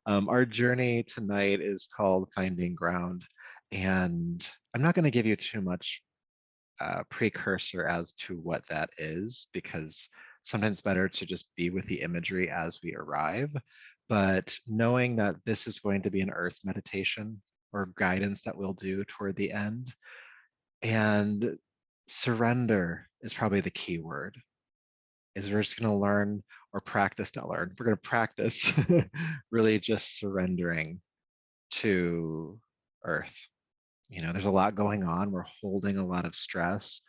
Our journey tonight is called Finding Ground, and I'm not going to give you too much precursor as to what that is, because sometimes it's better to just be with the imagery as we arrive. But knowing that this is going to be an earth meditation or guidance that we'll do toward the end, and surrender is probably the key word. Is we're just going to learn or practice to learn. We're going to practice really just surrendering to earth. There's a lot going on. We're holding a lot of stress,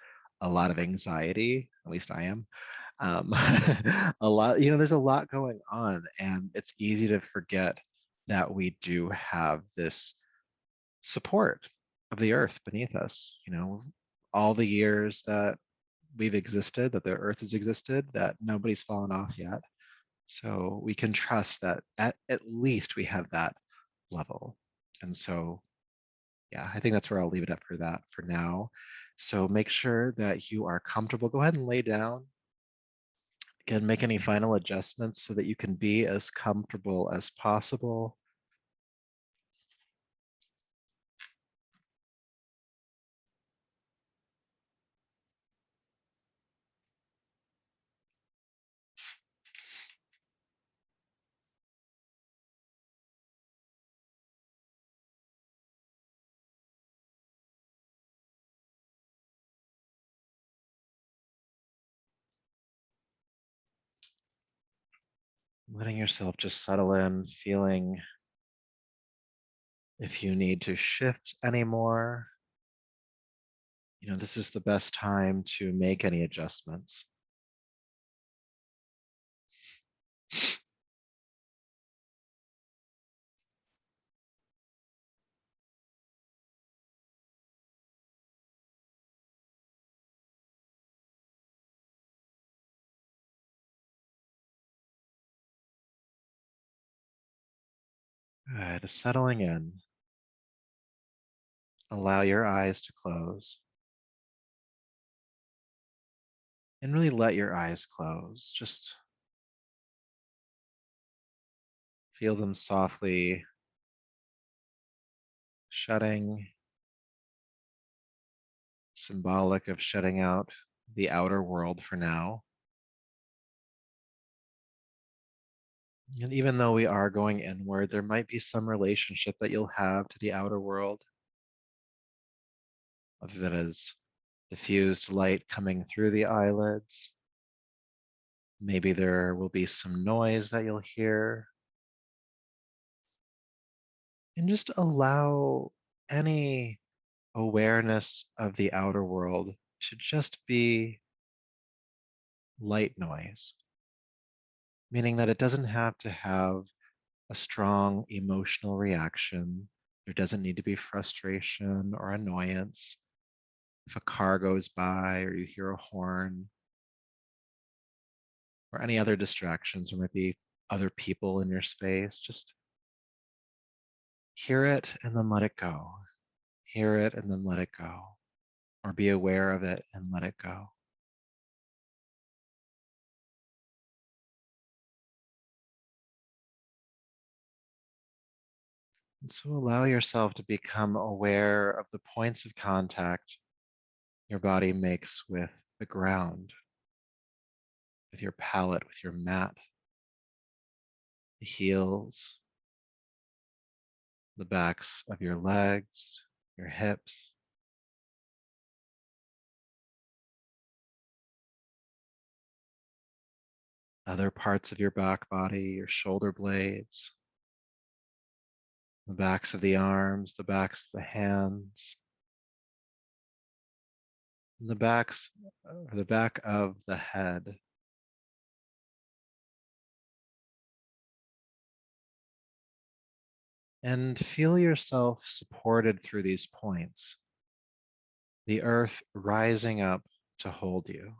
a lot of anxiety. At least I am. A lot, there's a lot going on, and it's easy to forget that we do have this support of the earth beneath us. All the years that we've existed, that the earth has existed, that nobody's fallen off yet. So we can trust that at least we have that level. And so yeah, I think that's where I'll leave it up for that for now. So make sure that you are comfortable. Go ahead and lay down. Again, make any final adjustments so that you can be as comfortable as possible. Letting yourself just settle in, feeling if you need to shift anymore. This is the best time to make any adjustments. Good, settling in. Allow your eyes to close. And really let your eyes close. Just feel them softly shutting, symbolic of shutting out the outer world for now. And even though we are going inward, there might be some relationship that you'll have to the outer world. Of it as diffused light coming through the eyelids. Maybe there will be some noise that you'll hear. And just allow any awareness of the outer world to just be light noise, meaning that it doesn't have to have a strong emotional reaction. There doesn't need to be frustration or annoyance. If a car goes by or you hear a horn or any other distractions, there might be other people in your space, just hear it and then let it go. Hear it and then let it go. Or be aware of it and let it go. And so allow yourself to become aware of the points of contact your body makes with the ground, with your palate, with your mat, the heels, the backs of your legs, your hips. Other parts of your back body, your shoulder blades, the backs of the arms, the backs of the hands, and the back of the head. And feel yourself supported through these points, the earth rising up to hold you.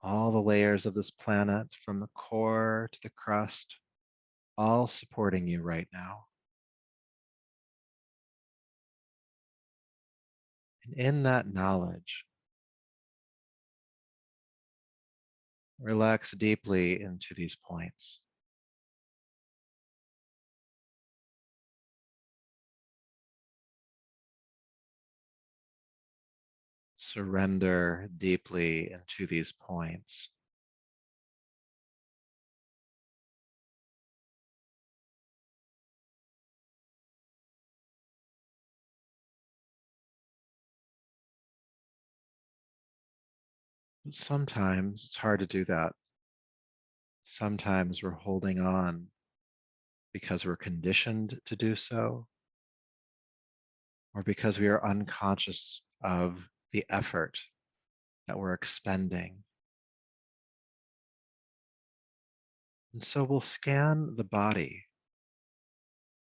All the layers of this planet, from the core to the crust, all supporting you right now. And in that knowledge, Relax deeply into these points. Surrender deeply into these points. But sometimes it's hard to do that. Sometimes we're holding on because we're conditioned to do so, or because we are unconscious of the effort that we're expending. And so we'll scan the body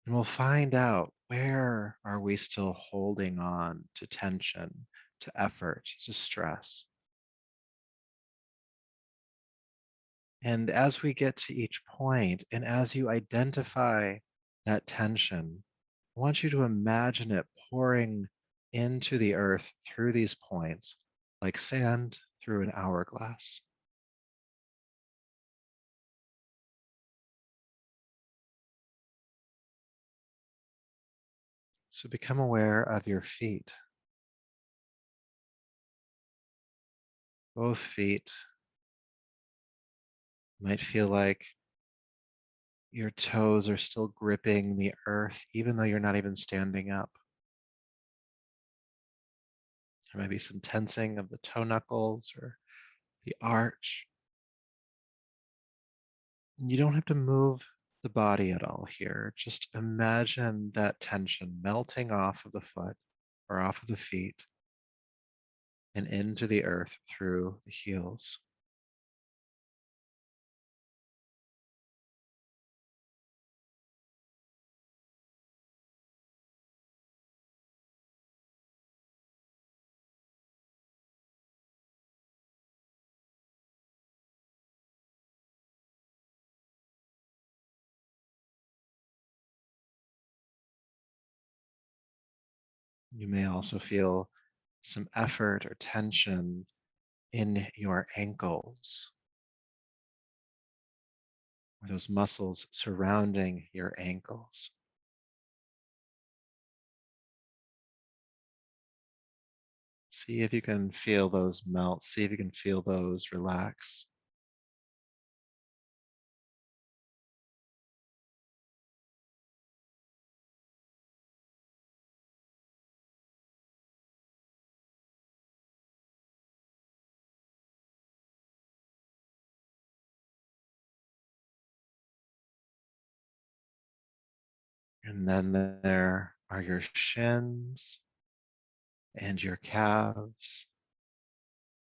and we'll find out, where are we still holding on to tension, to effort, to stress. And as we get to each point, and as you identify that tension, I want you to imagine it pouring into the earth through these points, like sand through an hourglass. So become aware of your feet. Both feet might feel like your toes are still gripping the earth, even though you're not even standing up. There might be some tensing of the toe knuckles or the arch. You don't have to move the body at all here. Just imagine that tension melting off of the foot or off of the feet and into the earth through the heels. You may also feel some effort or tension in your ankles, or those muscles surrounding your ankles. See if you can feel those melt. See if you can feel those relax. And then there are your shins and your calves,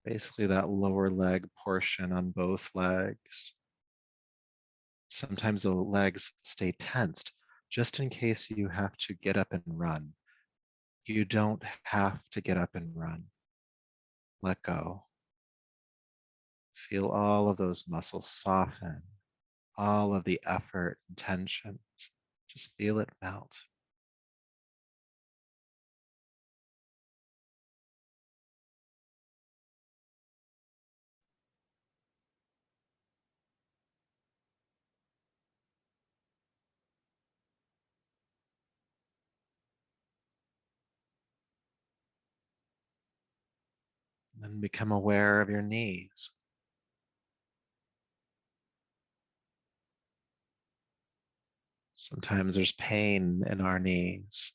basically that lower leg portion on both legs. Sometimes the legs stay tensed just in case you have to get up and run. You don't have to get up and run. Let go. Feel all of those muscles soften, all of the effort and tension. Just feel it melt. Then become aware of your knees. Sometimes there's pain in our knees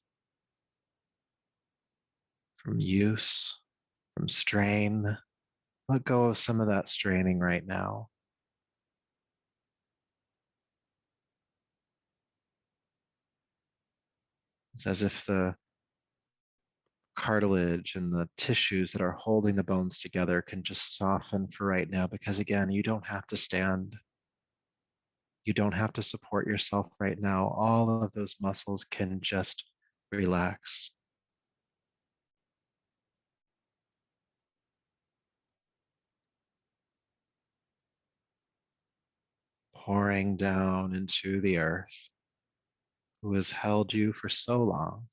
from use, from strain. Let go of some of that straining right now. It's as if the cartilage and the tissues that are holding the bones together can just soften for right now, because again, you don't have to stand. You don't have to support yourself right now. All of those muscles can just relax. Pouring down into the earth, who has held you for so long.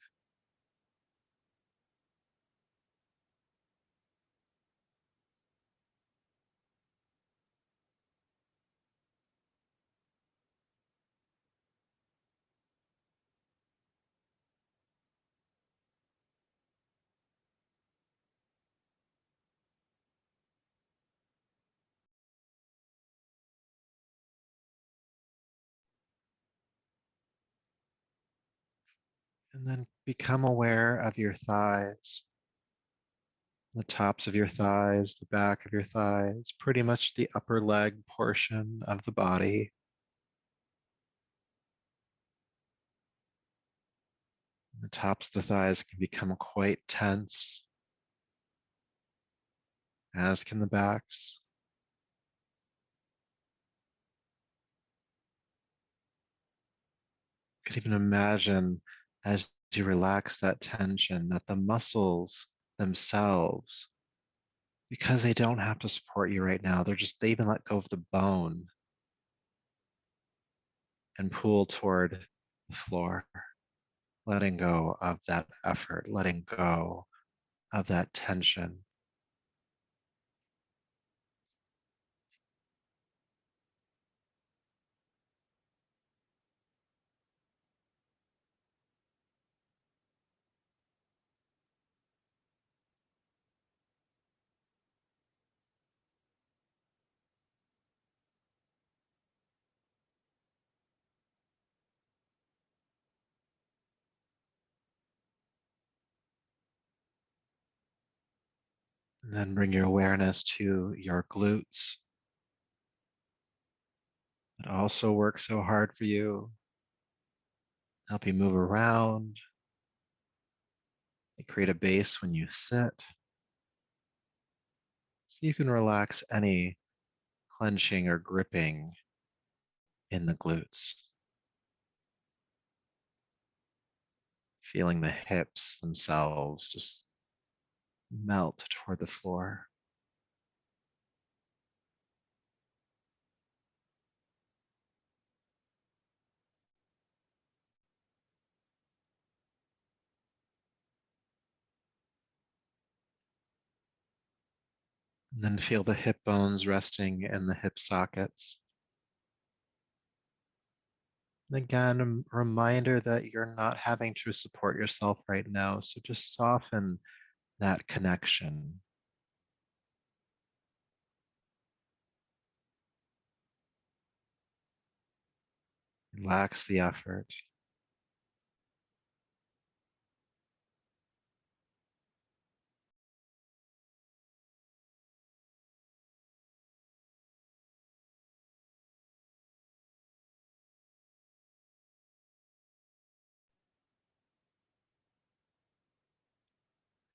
And then become aware of your thighs, the tops of your thighs, the back of your thighs, pretty much the upper leg portion of the body. The tops of the thighs can become quite tense, as can the backs. You could even imagine as you relax that tension that the muscles themselves, because they don't have to support you right now, they even let go of the bone and pull toward the floor, letting go of that effort, letting go of that tension. And then bring your awareness to your glutes that also work so hard for you, help you move around. They create a base when you sit, so you can relax any clenching or gripping in the glutes, feeling the hips themselves just melt toward the floor. And then feel the hip bones resting in the hip sockets. And again, a reminder that you're not having to support yourself right now. So just soften that connection. Relax the effort.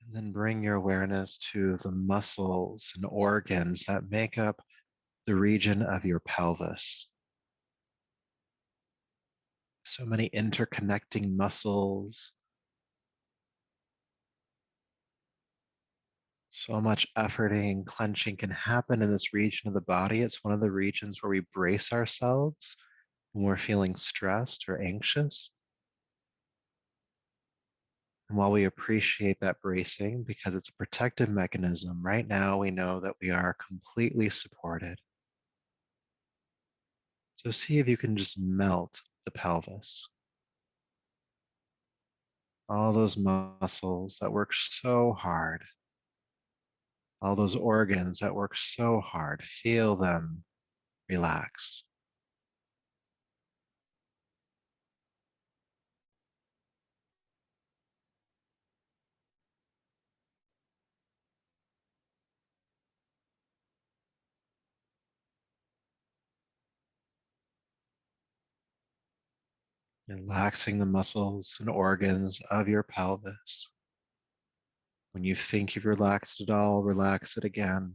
And then bring your awareness to the muscles and organs that make up the region of your pelvis. So many interconnecting muscles, so much efforting and clenching can happen in this region of the body. It's one of the regions where we brace ourselves when we're feeling stressed or anxious. And while we appreciate that bracing because it's a protective mechanism, right now we know that we are completely supported. So see if you can just melt the pelvis. All those muscles that work so hard, all those organs that work so hard, feel them relax. Relaxing the muscles and organs of your pelvis. When you think you've relaxed it all, relax it again.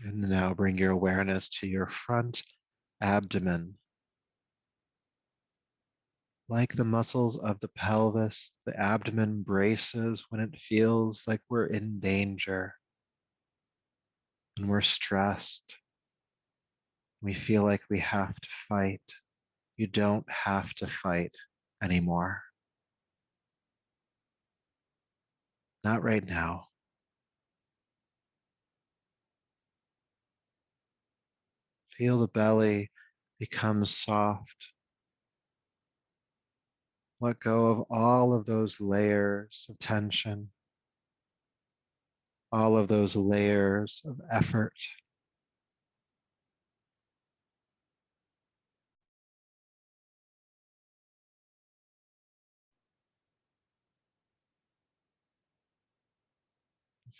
And now bring your awareness to your front abdomen. Like the muscles of the pelvis, the abdomen braces when it feels like we're in danger, when we're stressed. We feel like we have to fight. You don't have to fight anymore. Not right now. Feel the belly become soft. Let go of all of those layers of tension, all of those layers of effort.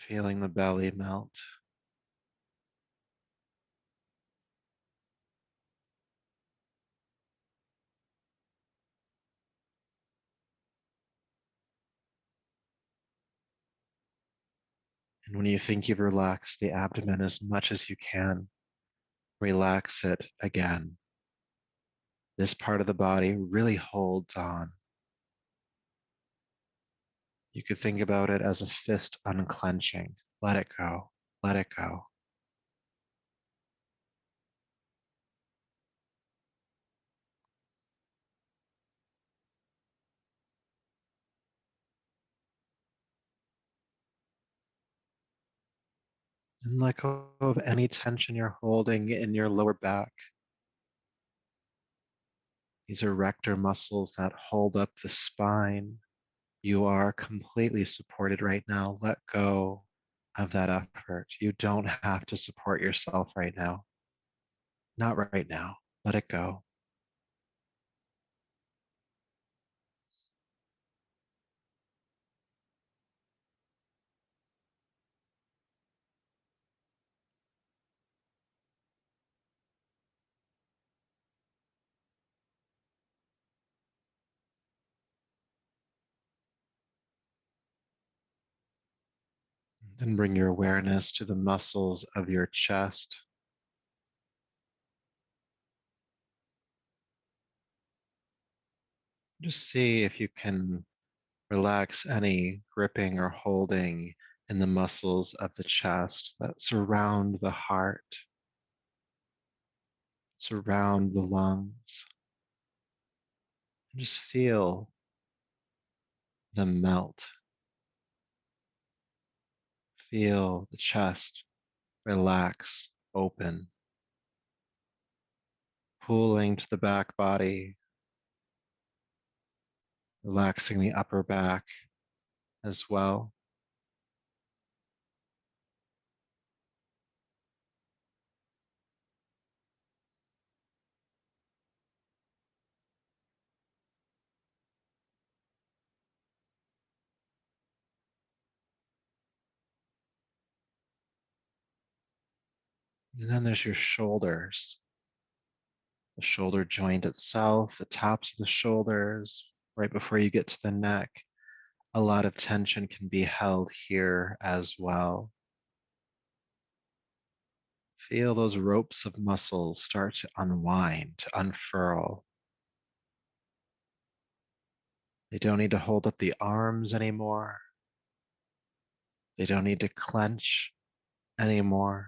Feeling the belly melt. And when you think you've relaxed the abdomen as much as you can, relax it again. This part of the body really holds on. You could think about it as a fist unclenching. Let it go. Let it go. And let go of any tension you're holding in your lower back. These are erector muscles that hold up the spine. You are completely supported right now. Let go of that effort. You don't have to support yourself right now. Not right now. Let it go. Then bring your awareness to the muscles of your chest. Just see if you can relax any gripping or holding in the muscles of the chest that surround the heart, surround the lungs. Just feel them melt. Feel the chest relax, open, pulling to the back body, relaxing the upper back as well. And then there's your shoulders, the shoulder joint itself, the tops of the shoulders, right before you get to the neck. A lot of tension can be held here as well. Feel those ropes of muscles start to unwind, to unfurl. They don't need to hold up the arms anymore. They don't need to clench anymore.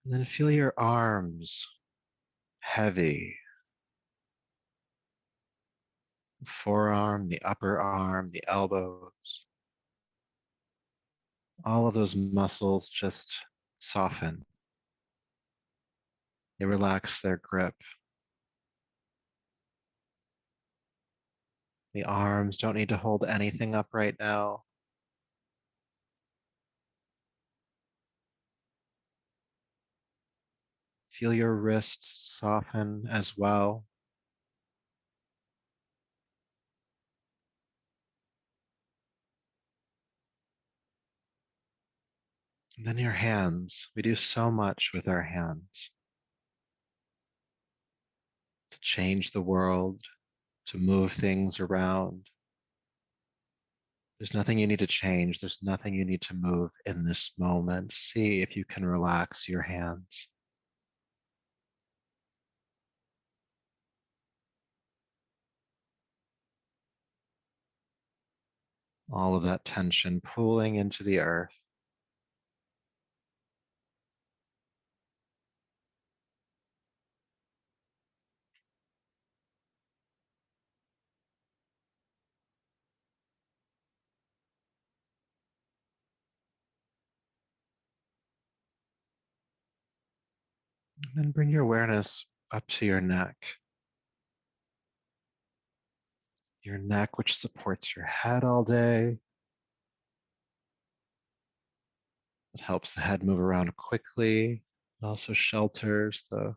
And then feel your arms heavy. The forearm, the upper arm, the elbows. All of those muscles just soften. They relax their grip. The arms don't need to hold anything up right now. Feel your wrists soften as well. And then your hands. We do so much with our hands to change the world, to move things around. There's nothing you need to change. There's nothing you need to move in this moment. See if you can relax your hands. All of that tension pulling into the earth. And then bring your awareness up to your neck, which supports your head all day. It helps the head move around quickly. It also shelters the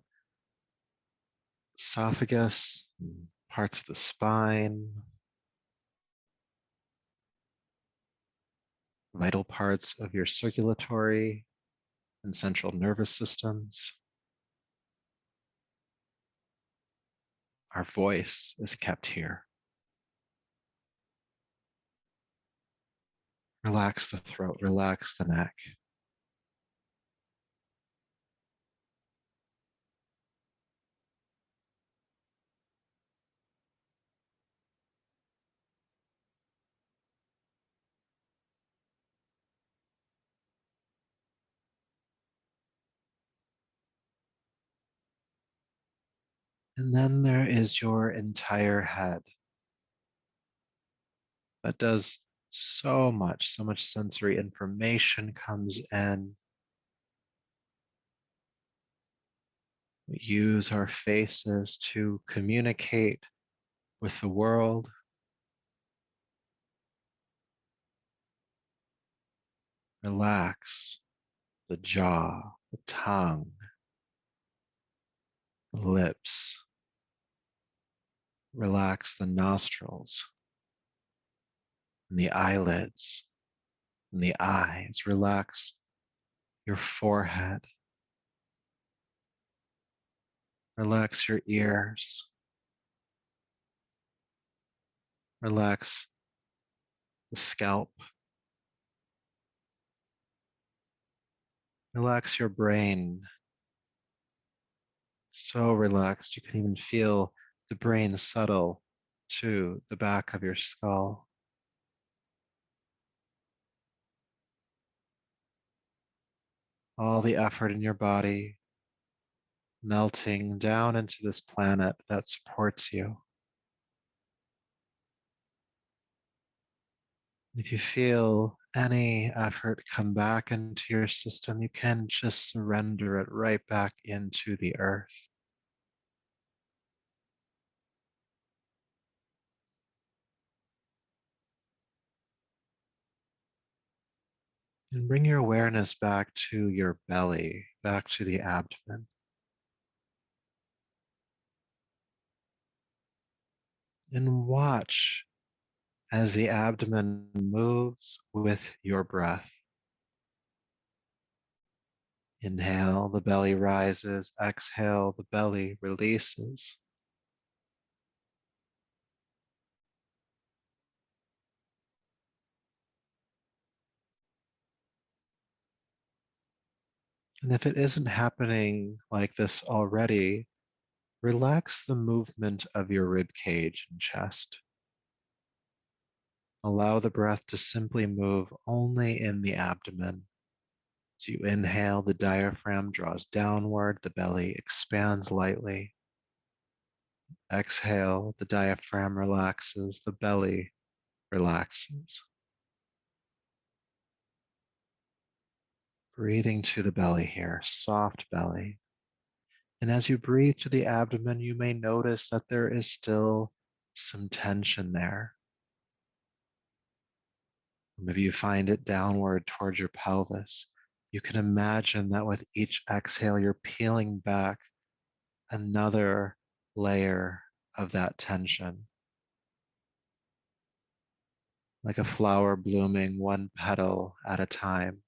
esophagus, and parts of the spine, vital parts of your circulatory and central nervous systems. Our voice is kept here. Relax the throat, relax the neck. And then there is your entire head that does so much sensory information comes in. We use our faces to communicate with the world. Relax the jaw, the tongue, the lips. Relax the nostrils and the eyelids and the eyes. Relax your forehead. Relax your ears. Relax the scalp. Relax your brain. So relaxed you can even feel the brain settle to the back of your skull. All the effort in your body melting down into this planet that supports you. If you feel any effort come back into your system, you can just surrender it right back into the earth. And bring your awareness back to your belly, back to the abdomen. And watch as the abdomen moves with your breath. Inhale, the belly rises. Exhale, the belly releases. And if it isn't happening like this already, relax the movement of your rib cage and chest. Allow the breath to simply move only in the abdomen. As you inhale, the diaphragm draws downward, the belly expands lightly. Exhale, the diaphragm relaxes, the belly relaxes. Breathing to the belly here, soft belly. And as you breathe to the abdomen, you may notice that there is still some tension there. Maybe you find it downward towards your pelvis. You can imagine that with each exhale, you're peeling back another layer of that tension, like a flower blooming one petal at a time.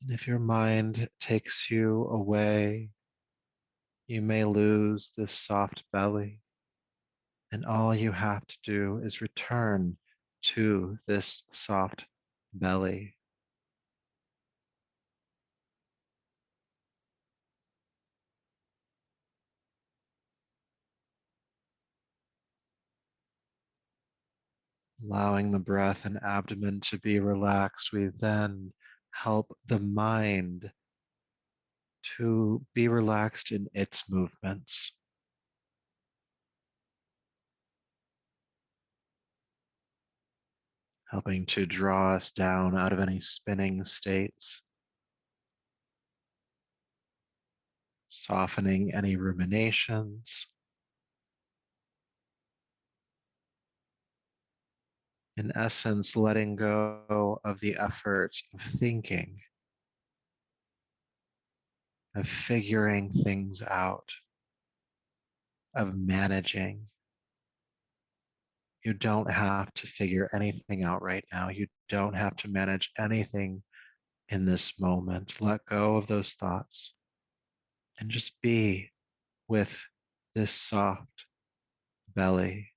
And if your mind takes you away, you may lose this soft belly. And all you have to do is return to this soft belly. Allowing the breath and abdomen to be relaxed, we then help the mind to be relaxed in its movements, helping to draw us down out of any spinning states, softening any ruminations, in essence, letting go of the effort of thinking, of figuring things out, of managing. You don't have to figure anything out right now. You don't have to manage anything in this moment. Let go of those thoughts and just be with this soft belly.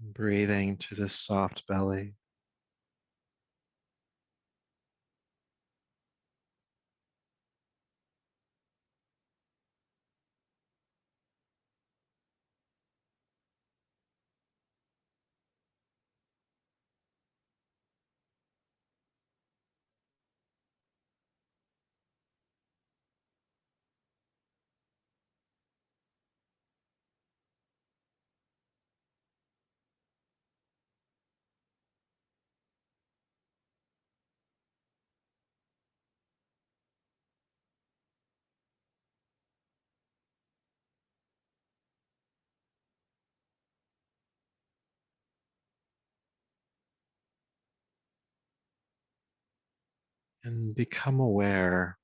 Breathing to this soft belly. And become aware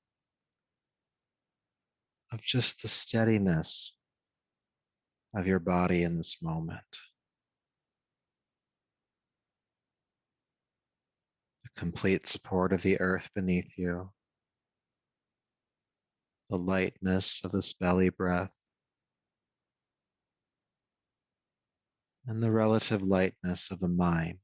of just the steadiness of your body in this moment, the complete support of the earth beneath you, the lightness of this belly breath, and the relative lightness of the mind.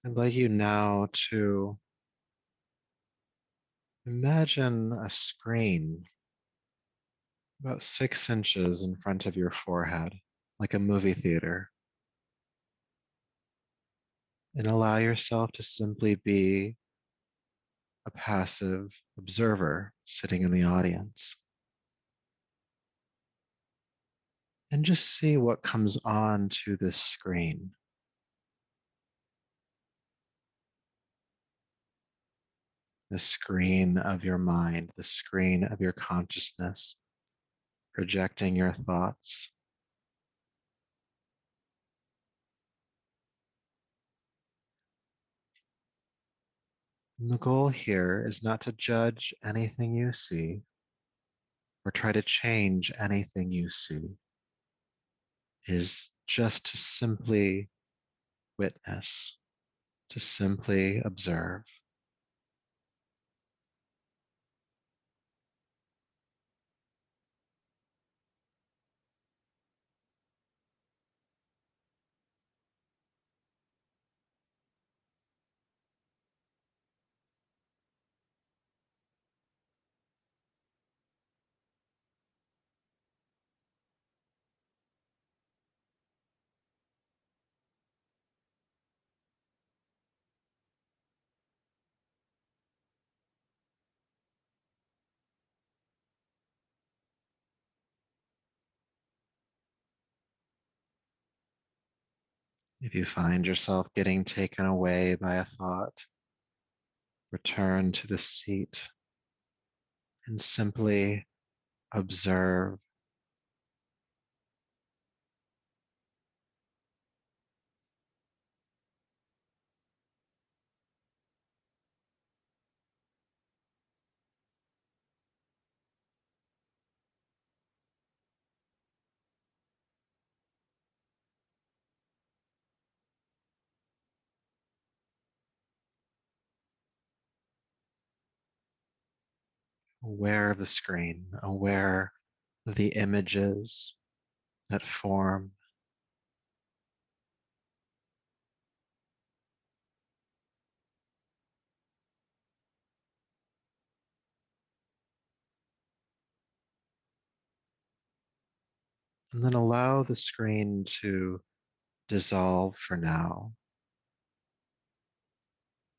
I'd like you now to imagine a screen about 6 inches in front of your forehead, like a movie theater, and allow yourself to simply be a passive observer sitting in the audience. And just see what comes on to this screen. the screen of your mind, the screen of your consciousness, projecting your thoughts. And the goal here is not to judge anything you see or try to change anything you see, is just to simply witness, to simply observe. If you find yourself getting taken away by a thought, return to the seat and simply observe. Aware of the screen, aware of the images that form, and then allow the screen to dissolve for now.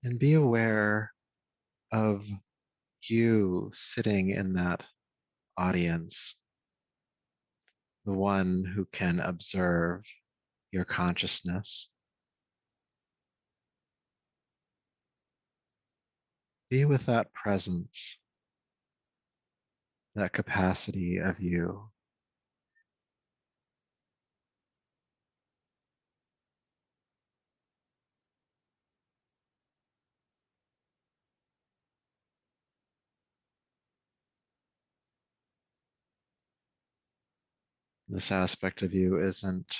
And be aware of you sitting in that audience, the one who can observe your consciousness. Be with that presence, that capacity of you. This aspect of you isn't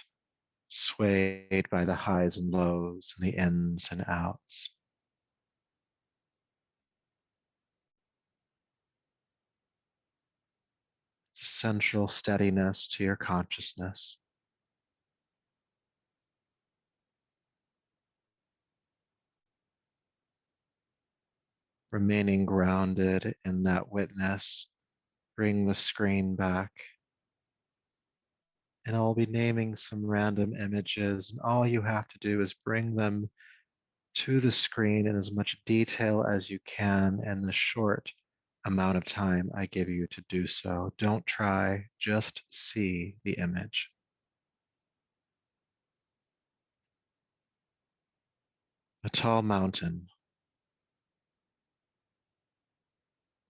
swayed by the highs and lows and the ins and outs. It's a central steadiness to your consciousness, remaining grounded in that witness. Bring the screen back, and I'll be naming some random images, and all you have to do is bring them to the screen in as much detail as you can in the short amount of time I give you to do so. Don't try, just see the image. A tall mountain,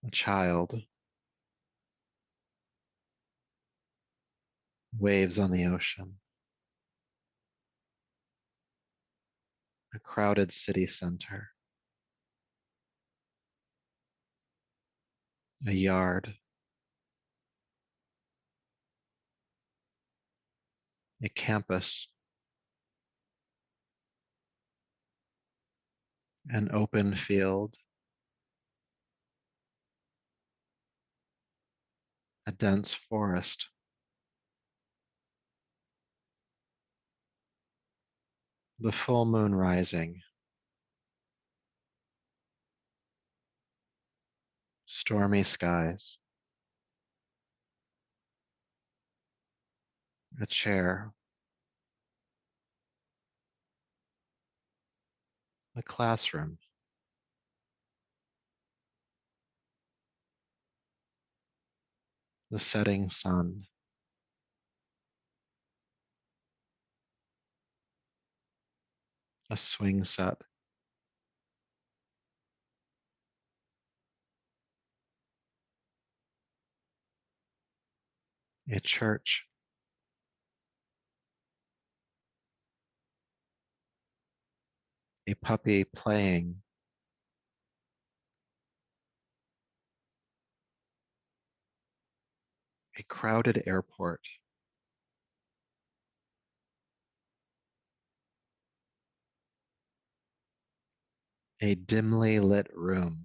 a child, waves on the ocean, a crowded city center, a yard, a campus, an open field, a dense forest, the full moon rising, stormy skies, a chair, a classroom, the setting sun, a swing set, a church, a puppy playing, a crowded airport, a dimly lit room,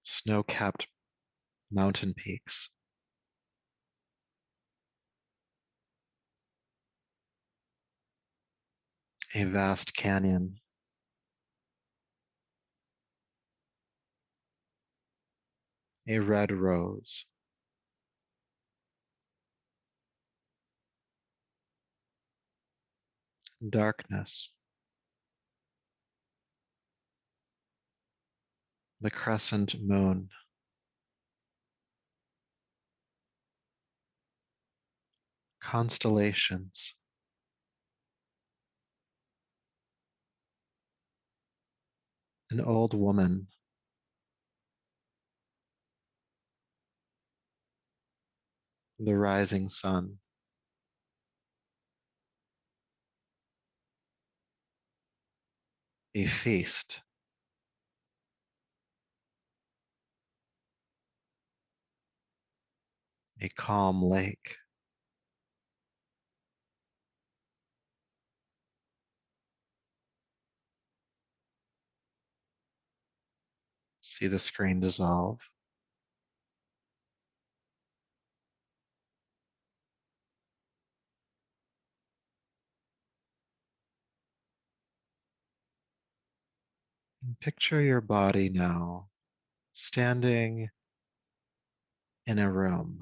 snow-capped mountain peaks, a vast canyon, a red rose, darkness, the crescent moon, constellations, an old woman, the rising sun, a feast, a calm lake, see the screen dissolve, and picture your body now standing in a room.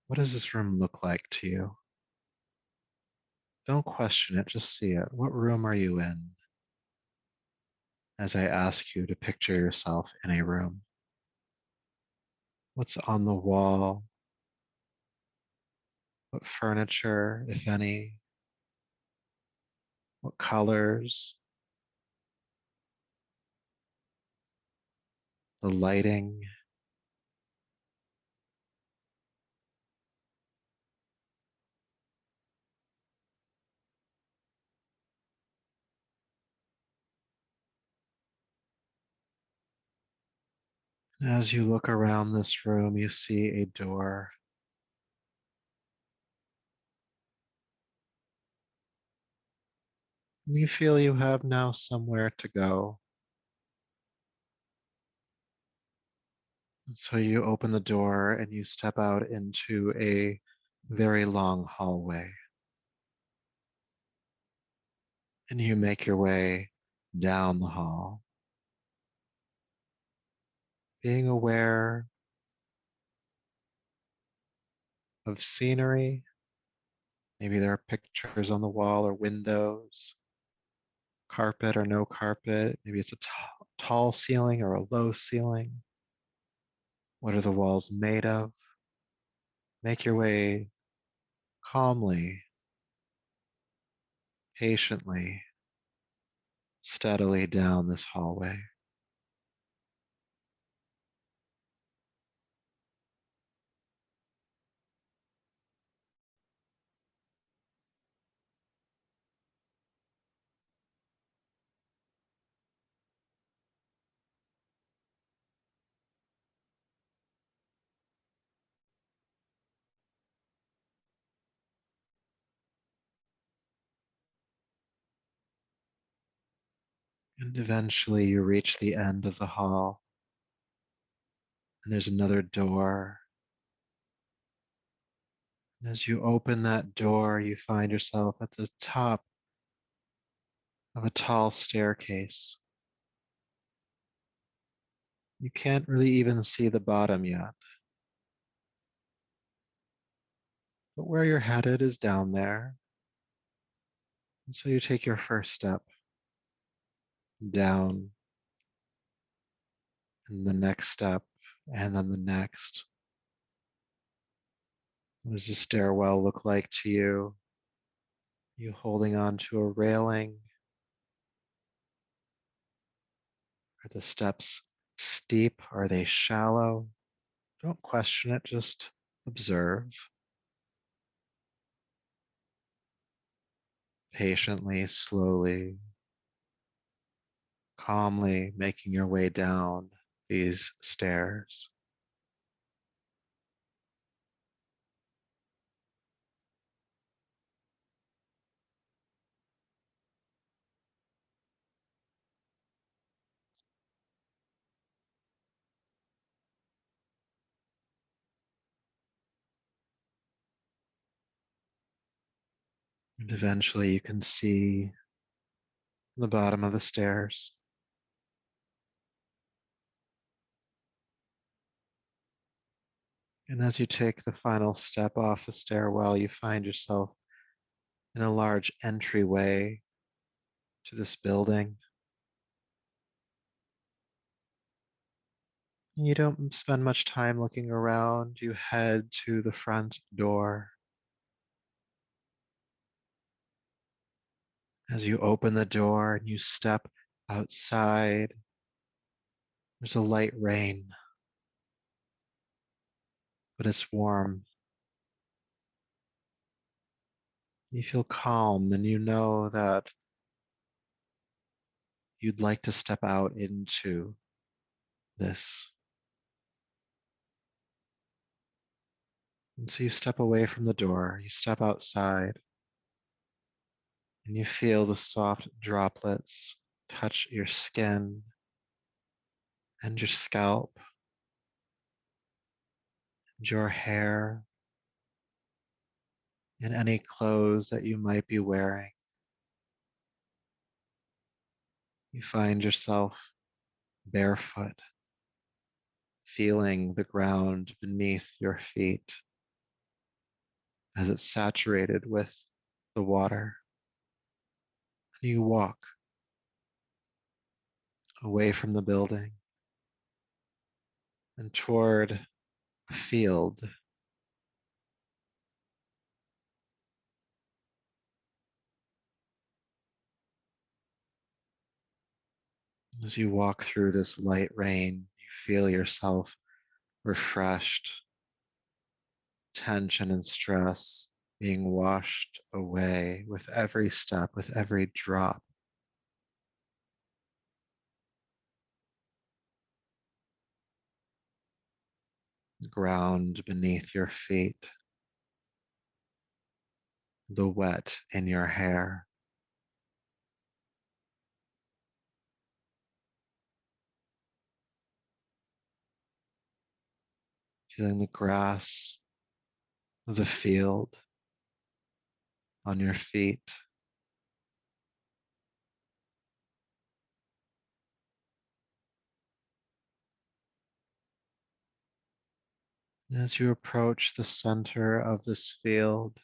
What does this room look like to you? Don't question it, just see it. What room are you in as I ask you to picture yourself in a room? What's on the wall? What furniture, if any? What colors? The lighting? As you look around this room, you see a door. You feel you have now somewhere to go. So you open the door and you step out into a very long hallway. And you make your way down the hall, being aware of scenery. Maybe there are pictures on the wall or windows, carpet or no carpet. Maybe it's a tall ceiling or a low ceiling. What are the walls made of? Make your way calmly, patiently, steadily down this hallway. And eventually you reach the end of the hall, and there's another door. And as you open that door, you find yourself at the top of a tall staircase. You can't really even see the bottom yet, but where you're headed is down there. And so you take your first step down, and the next step, and then the next. What does the stairwell look like to you? You holding on to a railing? Are the steps steep? Are they shallow? Don't question it, just observe. Patiently, slowly, calmly making your way down these stairs. And eventually you can see the bottom of the stairs. And as you take the final step off the stairwell, you find yourself in a large entryway to this building. You don't spend much time looking around. You head to the front door. As you open the door and you step outside, there's a light rain, but it's warm. You feel calm and you know that you'd like to step out into this. And so you step away from the door, you step outside, and you feel the soft droplets touch your skin and your scalp and your hair and any clothes that you might be wearing. You find yourself barefoot, feeling the ground beneath your feet as it's saturated with the water. And you walk away from the building and toward a field. As you walk through this light rain, you feel yourself refreshed, tension and stress being washed away with every step, with every drop. The ground beneath your feet, the wet in your hair. Feeling the grass of the field on your feet. And as you approach the center of this field,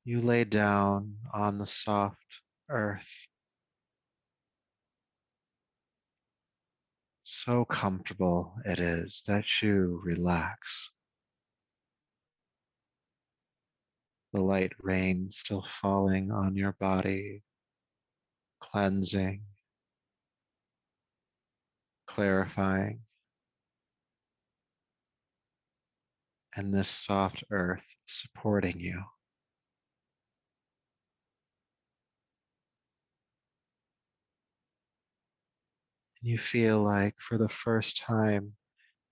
you lay down on the soft earth, so comfortable it is that you relax. The light rain still falling on your body, cleansing, clarifying, and this soft earth supporting you. And you feel like for the first time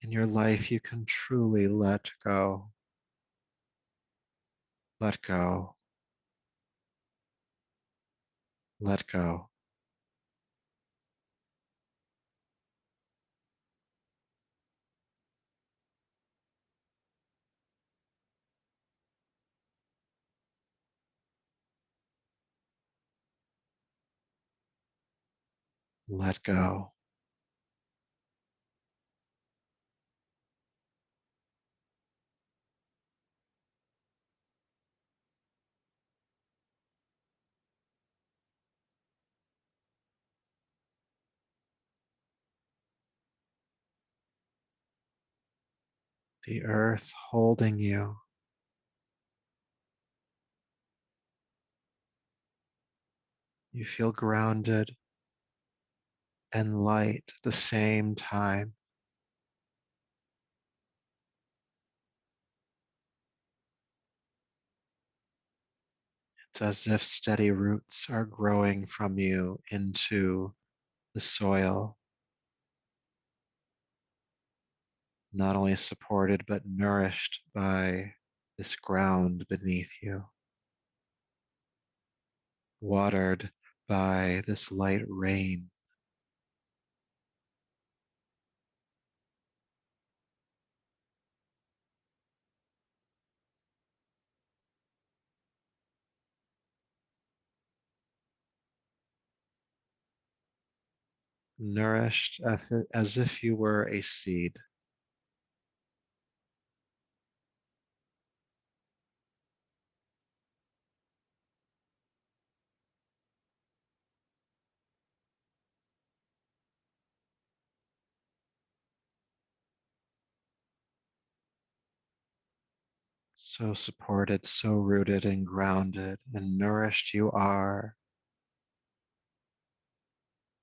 in your life, you can truly let go, let go, let go. Let go. The earth holding you, You feel grounded and light at the same time. It's as if steady roots are growing from you into the soil, not only supported but nourished by this ground beneath you, watered by this light rain. Nourished as if you were a seed. So supported, so rooted and grounded and nourished you are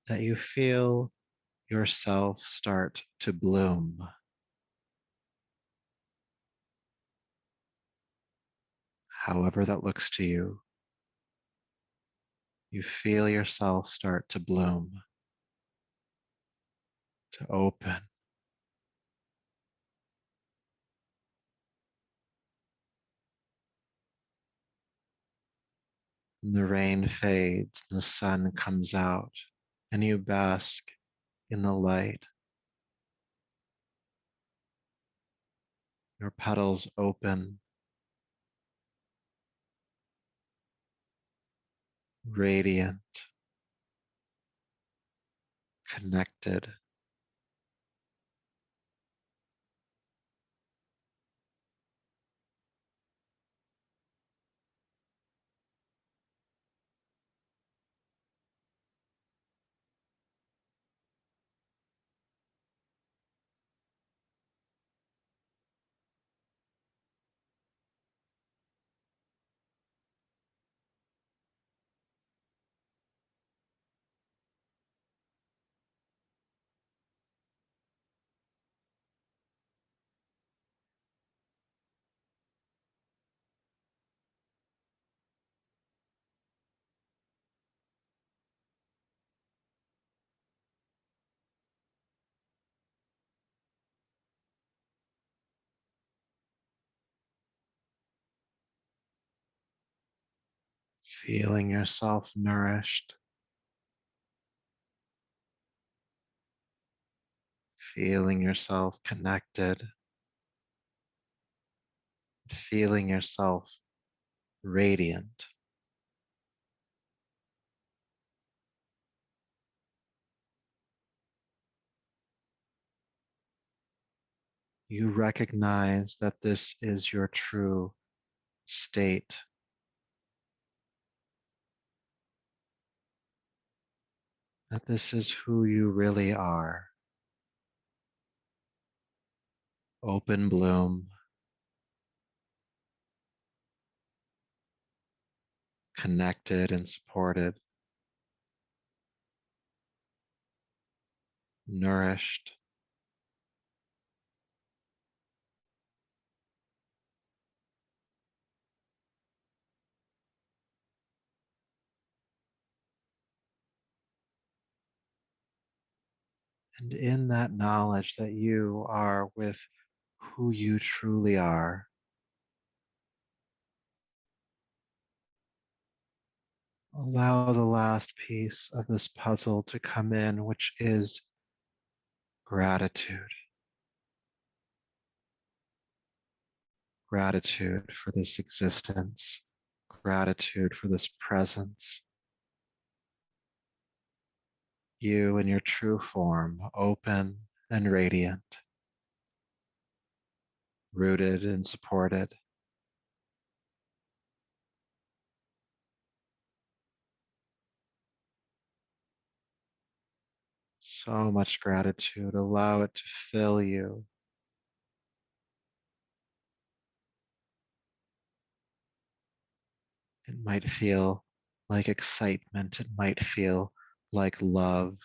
that you feel yourself start to bloom. However that looks to you, you feel yourself start to bloom, to open. And the rain fades, and the sun comes out, and you bask in the light. Your petals open, radiant, connected. Feeling yourself nourished, feeling yourself connected, feeling yourself radiant. You recognize that this is your true state, that this is who you really are. Open bloom, connected and supported, nourished. And in that knowledge that you are with who you truly are, allow the last piece of this puzzle to come in, which is gratitude. Gratitude for this existence, gratitude for this presence. You in your true form, open and radiant, rooted and supported. So much gratitude. Allow it to fill you. It might feel like excitement. It might feel like love.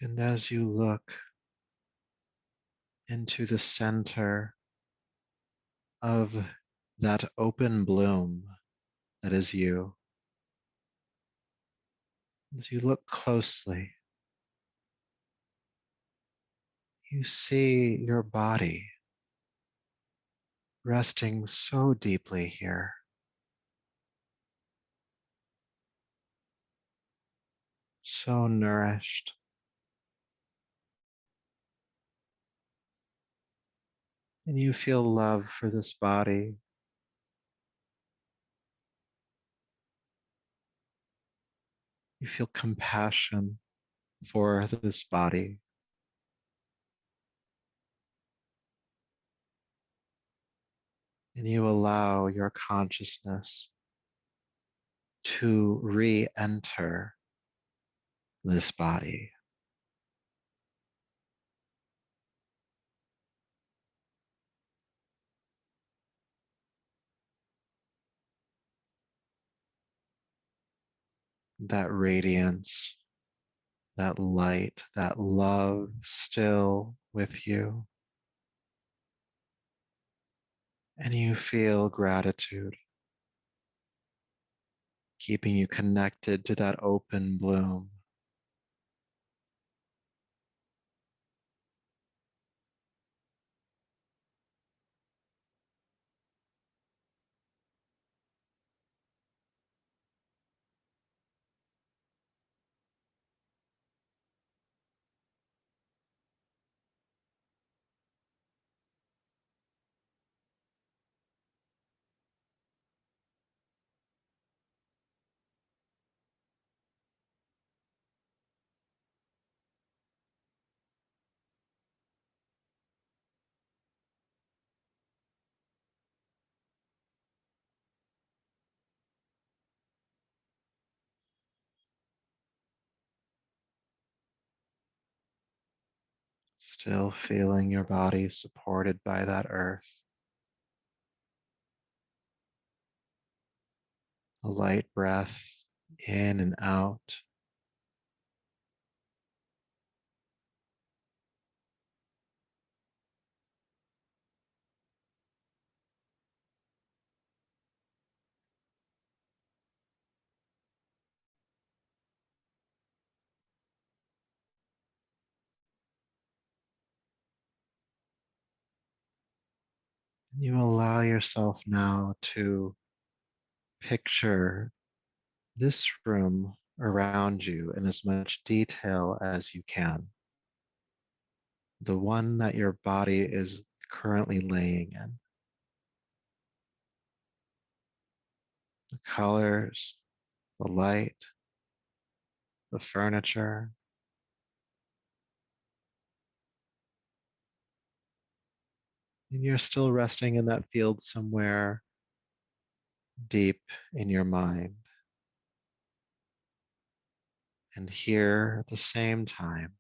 And as you look into the center of that open bloom that is you, as you look closely, you see your body resting so deeply here, so nourished. And you feel love for this body. You feel compassion for this body. And you allow your consciousness to re enter this body. That radiance, that light, that love still with you. And you feel gratitude, keeping you connected to that open bloom. Still feeling your body supported by that earth. A light breath in and out. You allow yourself now to picture this room around you in as much detail as you can. The one that your body is currently laying in. The colors, the light, the furniture. And you're still resting in that field somewhere deep in your mind. And here at the same time,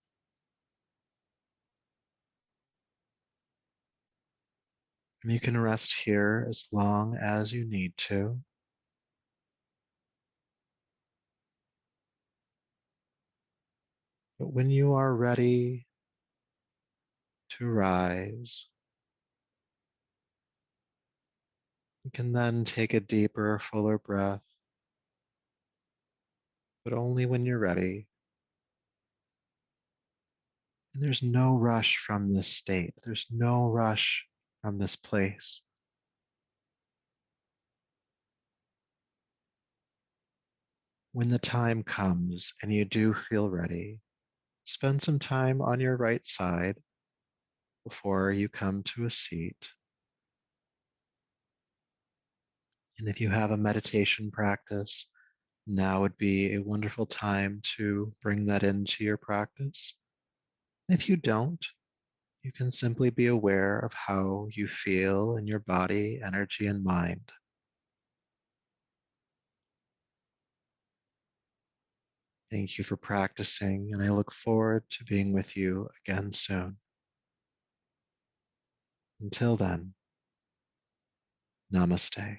and you can rest here as long as you need to. But when you are ready to rise, you can then take a deeper, fuller breath, but only when you're ready. And there's no rush from this state. There's no rush from this place. When the time comes and you do feel ready, spend some time on your right side before you come to a seat. And if you have a meditation practice, now would be a wonderful time to bring that into your practice. If you don't, you can simply be aware of how you feel in your body, energy, and mind. Thank you for practicing, and I look forward to being with you again soon. Until then, namaste.